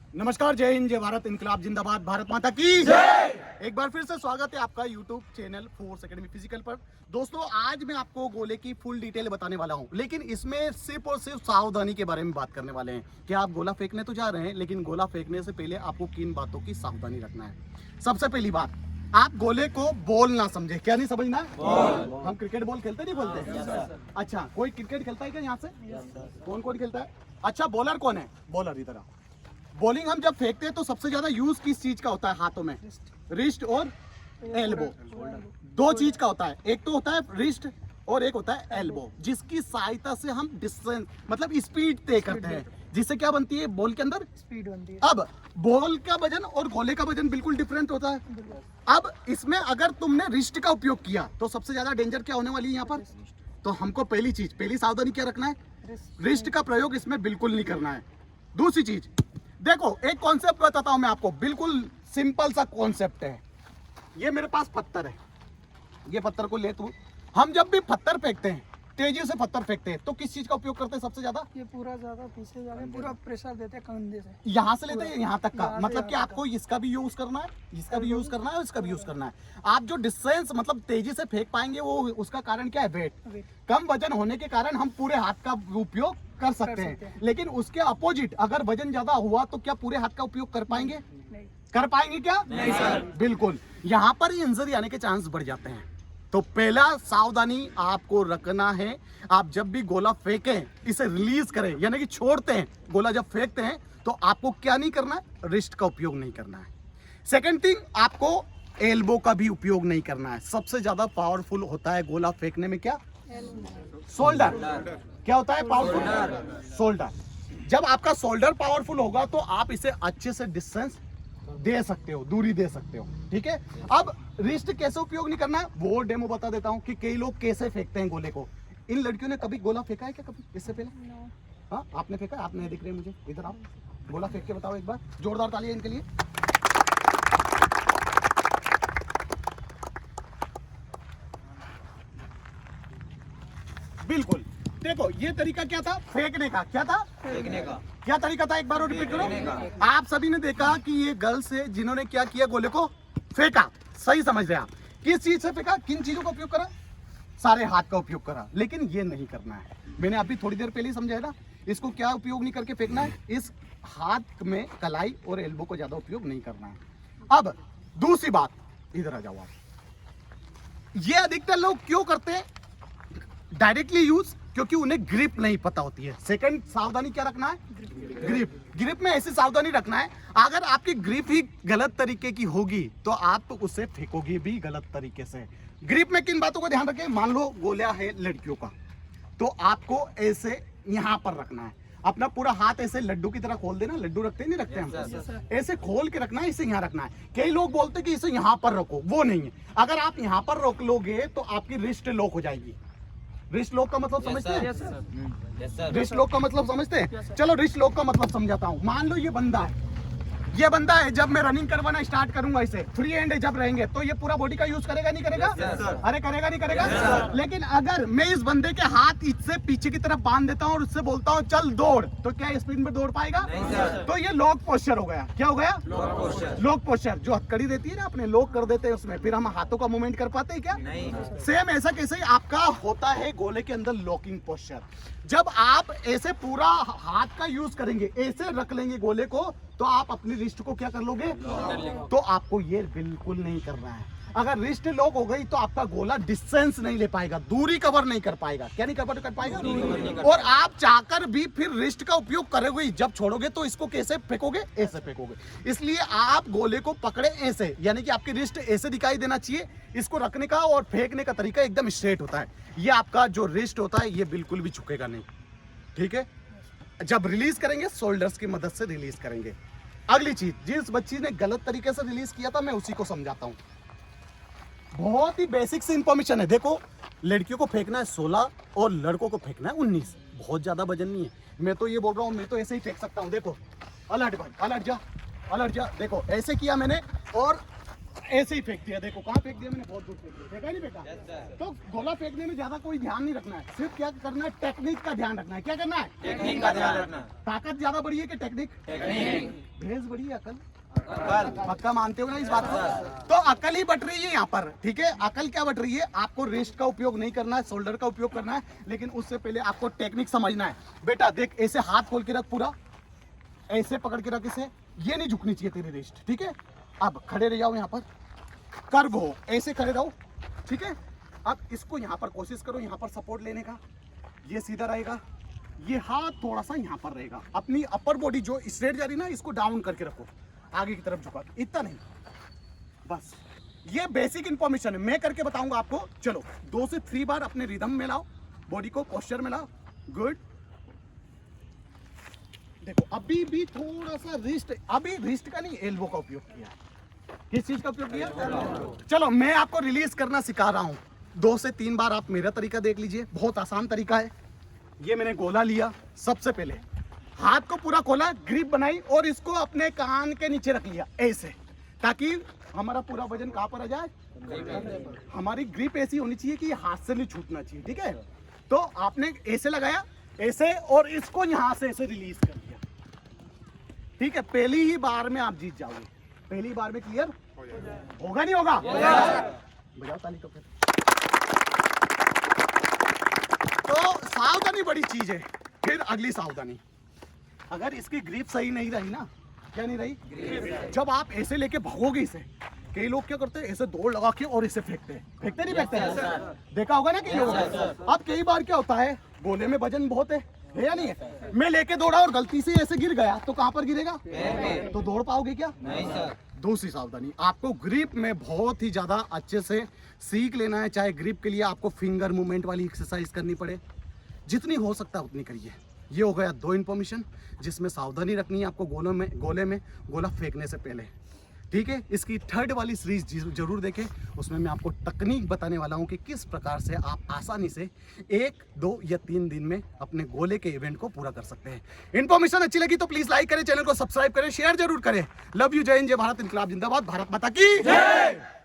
नमस्कार, जय हिंद, जय भारत, इनकलाब जिंदाबाद, भारत माता की जय। एक बार फिर से स्वागत है आपका YouTube channel force academy physical पर। दोस्तों, आज मैं आपको गोले की फुल डिटेल बताने वाला हूं, लेकिन इसमें सिर्फ और सिर्फ सावधानी के बारे में बात करने वाले हैं कि आप गोला फेंकने तो जा रहे हैं, लेकिन गोला फेंकने से पहले आपको किन बातों की सावधानी रखना है। सबसे पहली बात, आप गोले को बॉल ना समझे। क्या नहीं समझना? हम क्रिकेट बॉल खेलते नहीं बोलते? अच्छा, कोई क्रिकेट खेलता है क्या यहाँ से? कौन कौन खेलता है? अच्छा, बॉलर कौन है? बॉलर इधर। बॉलिंग हम जब फेंकते हैं तो सबसे ज्यादा यूज किस चीज का होता है? हाथों में रिस्ट और एल्बो, दो चीज का होता है। एक तो होता है रिस्ट और एक होता है एल्बो, जिसकी सहायता से हम डिस्टेंस मतलब स्पीड तय करते हैं, जिससे क्या बनती है? बॉल के अंदर स्पीड बनती है। अब बॉल का वजन और गोले का वजन बिल्कुल डिफरेंट होता है। अब इसमें अगर तुमने रिस्ट का उपयोग किया तो सबसे ज्यादा डेंजर क्या होने वाली है यहाँ पर? तो हमको पहली सावधानी क्या रखना है? रिस्ट का प्रयोग इसमें बिल्कुल नहीं करना है। दूसरी चीज, देखो, एक कॉन्सेप्ट बताता हूं मैं आपको, बिल्कुल सिंपल सा कॉन्सेप्ट है। ये मेरे पास पत्थर है, ये पत्थर को ले तू। हम जब भी पत्थर फेंकते हैं, तेजी से पत्थर फेंकते हैं, तो किस चीज का उपयोग करते हैं सबसे ज्यादा? ये पूरा ज्यादा पीछे जा रहे हैं, पूरा प्रेशर देते हैं कंधे से। यहाँ से लेते हैं यहाँ तक का, यहाँ से मतलब कि यहाँ आपको इसका भी यूज करना है, इसका भी यूज करना है और इसका भी यूज करना है। आप जो डिस्टेंस मतलब तेजी से फेंक पाएंगे, वो उसका कारण क्या है? वेट। कम वजन होने के कारण हम पूरे हाथ का उपयोग कर सकते हैं, लेकिन उसके अपोजिट अगर वजन ज्यादा हुआ तो क्या पूरे हाथ का उपयोग कर पाएंगे? नहीं। कर पाएंगे क्या? नहीं सर। बिल्कुल, यहाँ पर इंजरी आने के चांस बढ़ जाते हैं। तो पहला सावधानी आपको रखना है, आप जब भी गोला फेंकें, इसे रिलीज करें, यानी कि छोड़ते हैं, गोला जब फेंकते हैं तो आपको क्या नहीं करना है? रिस्ट का उपयोग नहीं करना है। सेकंड थिंग, आपको एल्बो का भी उपयोग नहीं करना है। सबसे ज्यादा पावरफुल होता है गोला फेंकने में क्या? शोल्डर। क्या होता है पावरफुल? शोल्डर। जब आपका शोल्डर पावरफुल होगा तो आप इसे अच्छे से डिस्टेंस दे सकते हो, दूरी दे सकते हो। ठीक है, अब रिस्ट कैसे उपयोग नहीं करना है वो डेमो बता देता हूं कि कई लोग कैसे फेंकते हैं गोले को। इन लड़कियों ने कभी गोला फेंका है क्या कभी इससे पहले? हाँ, आपने फेंका? आप नहीं दिख रहे मुझे, इधर आओ, गोला फेंक के बताओ एक बार। जोरदार तालियां इनके लिए। बिल्कुल, देखो, ये तरीका क्या था फेंकने का? क्या था? फेंकने का। क्या तरीका था? एक बार और रिपीट करो। आप सभी ने देखा कि ये गर्ल्स है जिन्होंने क्या किया? गोले को फेंका। सही समझ रहे आप? किस चीज से फेंका? किन चीजों का उपयोग करा? सारे हाथ का उपयोग करा, लेकिन ये नहीं करना है। मैंने अभी थोड़ी देर पहले ही समझाया ना, इसको क्या उपयोग नहीं करके फेंकना है? इस हाथ में कलाई और एल्बो को ज्यादा उपयोग नहीं करना है। अब दूसरी बात, इधर आ जाओ आप। ये अधिकतर लोग क्यों करते हैं डायरेक्टली यूज? क्योंकि उन्हें ग्रिप नहीं पता होती है। सेकंड सावधानी क्या रखना है? ग्रिप में ऐसी सावधानी रखना है, अगर आपकी ग्रिप ही गलत तरीके की होगी तो आप उसे फेंकोगे भी गलत तरीके से। ग्रिप में किन बातों का ध्यान रखें? मान लो गोला है लड़कियों का, तो आपको ऐसे यहां पर रखना है, अपना पूरा हाथ ऐसे लड्डू की तरह खोल देना। लड्डू रखते नहीं रखते हम? ऐसे खोल के रखना है, इसे यहाँ रखना है। कई लोग बोलते हैं कि इसे यहाँ पर रखो, वो नहीं है। अगर आप यहाँ पर रोक लोगे तो आपकी रिस्ट लॉक हो जाएगी। रिस्ट लॉक का मतलब समझते हैं? रिस्ट लॉक का मतलब समझते हैं? चलो रिस्ट लॉक का मतलब समझाता हूँ। मान लो ये बंदा है, जब मैं रनिंग करवाना स्टार्ट करूंगा, इसे फ्री हैंड जब रहेंगे तो ये पूरा बॉडी का यूज करेगा नहीं करेगा? अरे करेगा नहीं करेगा? लेकिन अगर मैं इस बंदे के हाथ इससे पीछे की तरफ बांध देता हूँ और उससे बोलता हूँ चल दौड़, तो क्या स्पीड में दौड़ पाएगा? तो ये लॉक पोस्चर हो गया। क्या हो गया? Lock posture. जो हथकड़ी देती है ना, अपने लॉक कर देते हैं उसमें, फिर हम हाथों का मूवमेंट कर पाते हैं क्या? सेम ऐसा कैसे आपका होता है गोले के अंदर लॉकिंग पोस्चर। जब आप ऐसे पूरा हाथ का यूज करेंगे, ऐसे रख लेंगे गोले को, तो आप अपनी रिस्ट को क्या कर लोगे? तो आपको ये बिल्कुल नहीं करना है। अगर रिस्ट लॉक हो गई तो आपका गोला डिस्टेंस नहीं ले पाएगा, दूरी कवर नहीं कर पाएगा। क्या नहीं कर पाएगा? और आप चाहकर भी फिर रिस्ट का उपयोग करोगे, जब छोड़ोगे तो इसको कैसे फेंकोगे? ऐसे फेंकोगे। इसलिए आप गोले को पकड़े ऐसे, यानी कि आपकी रिस्ट ऐसे दिखाई देना चाहिए। इसको रखने का और फेंकने का तरीका एकदम स्ट्रेट होता है। ये आपका जो रिस्ट होता है ये बिल्कुल भी झुकेगा नहीं। ठीक है, जब रिलीज करेंगे शोल्डर्स की मदद से रिलीज करेंगे। अगली चीज, जिस बच्ची ने गलत तरीके से रिलीज किया था मैं उसी को समझाता हूं। बहुत ही बेसिक सी इंफॉर्मेशन है। देखो, लड़कियों को फेंकना है 16 और लड़कों को फेंकना है 19। बहुत ज्यादा वजन नहीं है। मैं तो ये बोल रहा हूँ, मैं तो ऐसे ही फेंक सकता हूँ। देखो, अलर्ट भाई, अलर्ट जा। देखो ऐसे किया मैंने और ऐसे ही फेंक दिया, देखो कहाँ फेंक दिया मैंने, बहुत दूर फेंक दिया, फेंका नहीं फेंका। तो गोला फेंकने में ज्यादा कोई ध्यान नहीं रखना है, सिर्फ क्या करना है, टेक्निक का ध्यान रखना है। क्या करना है? टेक्निक का ध्यान रखना। ताकत ज्यादा बड़ी है कि टेक्निक? टेक्निक। भैंस बड़ी है, अकल? पक्का मानते हो ना इस बात को? तो अकल ही बट रही है यहाँ पर, ठीक है। अकल क्या बट रही है? आपको रिस्ट का उपयोग नहीं करना है, शोल्डर का उपयोग करना है, लेकिन उससे पहले आपको टेक्निक समझना है। बेटा देख, ऐसे हाथ खोल के रख, पूरा ऐसे पकड़ के रख, इसे ये नहीं झुकनी चाहिए तेरी रिस्ट, ठीक है। अब खड़े रह जाओ यहाँ पर, कर्व हो, ऐसे खड़े रहो, ठीक है। अब इसको यहाँ पर कोशिश करो, यहाँ पर सपोर्ट लेने का, ये सीधा रहेगा, ये हाथ थोड़ा सा यहाँ पर रहेगा। अपनी अपर बॉडी जो स्ट्रेट जा रही ना, इसको डाउन करके रखो, आगे की तरफ झुका, इतना नहीं, बस। ये बेसिक इंफॉर्मेशन है, मैं करके बताऊंगा आपको। चलो 2 से 3 बार अपने रिदम में लाओ, बॉडी को पोस्चर में लाओ, गुड। देखो अभी भी थोड़ा सा रिस्ट, अभी रिस्ट का नहीं, एल्बो का उपयोग किया। किस चीज का उपयोग किया? चलो मैं आपको रिलीज करना सिखा रहा हूं, 2 से 3 बार आप मेरा तरीका देख लीजिए, बहुत आसान तरीका है। ये मैंने गोला लिया, सबसे पहले हाथ को पूरा खोला, ग्रिप बनाई और इसको अपने कान के नीचे रख लिया ऐसे, ताकि हमारा पूरा वजन कहां पर आ जाए? हमारी ग्रिप ऐसी होनी चाहिए कि हाथ से नहीं छूटना चाहिए, ठीक है। तो आपने ऐसे लगाया, ऐसे, और इसको यहां से ऐसे रिलीज कर दिया, ठीक है। पहली ही बार में आप जीत जाओगे, पहली बार में क्लियर होगा नहीं होगा? बजाओ ताली तो। तो सावधानी बड़ी चीज है। फिर अगली सावधानी, अगर इसकी ग्रिप सही नहीं रही ना, क्या नहीं रही, जब आप ऐसे लेके भागोगे इसे, कई लोग क्या करते हैं, ऐसे दौड़ लगा के और इसे फेंकते हैं, फेंकते नहीं फेंकते? देखा होगा ना कई लोग। अब कई बार क्या होता है, गोले में वजन बहुत है या नहीं है, मैं लेके दौड़ा और गलती से ऐसे गिर गया, तो कहां पर गिरेगा? तो दौड़ पाओगे क्या? नहीं सर। दूसरी सावधानी, आपको ग्रिप में बहुत ही ज्यादा अच्छे से सीख लेना है। चाहे ग्रिप के लिए आपको फिंगर मूवमेंट वाली एक्सरसाइज करनी पड़े, जितनी हो सकता है उतनी करिए। ये हो गया 2 इन्फॉर्मेशन जिसमें सावधानी रखनी है आपको गोले में गोला फेंकने से पहले, ठीक है। इसकी 3rd वाली सीरीज जरूर देखें, उसमें मैं आपको तकनीक बताने वाला हूं कि किस प्रकार से आप आसानी से 1, 2 या 3 दिन में अपने गोले के इवेंट को पूरा कर सकते हैं। इन्फॉर्मेशन अच्छी लगी तो प्लीज लाइक करें, चैनल को सब्सक्राइब करें, शेयर जरूर करें। लव यू, जय हिंद, जय भारत, इनकलाब जिंदाबाद, भारत माता की जय।